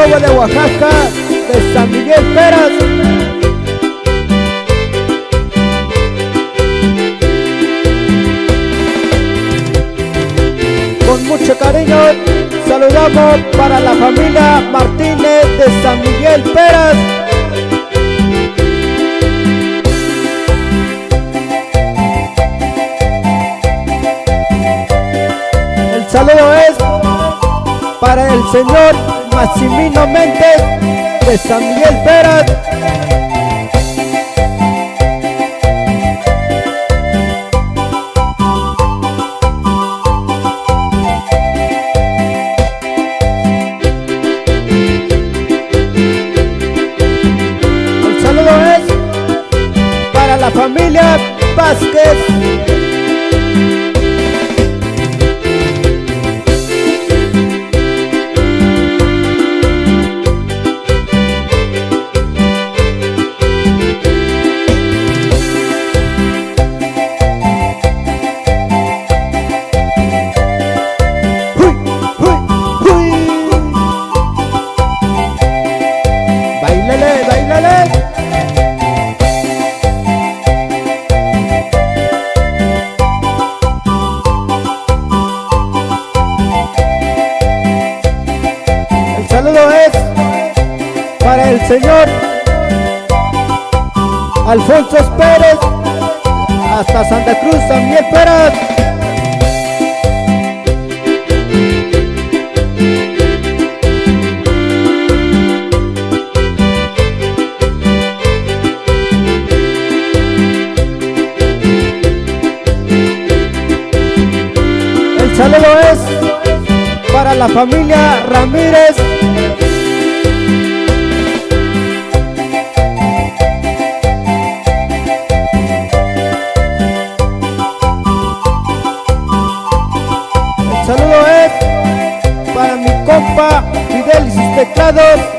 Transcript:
Lobo de Oaxaca, de San Miguel Peras. Con mucho cariño saludamos para la familia Martínez de San Miguel Peras. El saludo es para el señor Maximino Méndez de San Miguel Peras. El saludo es para la familia Vázquez. El saludo es para el señor Alfonso Pérez hasta Santa Cruz, San Miguel Peras. El saludo es para la familia Ramírez. El saludo es para mi compa Fidel y sus teclados.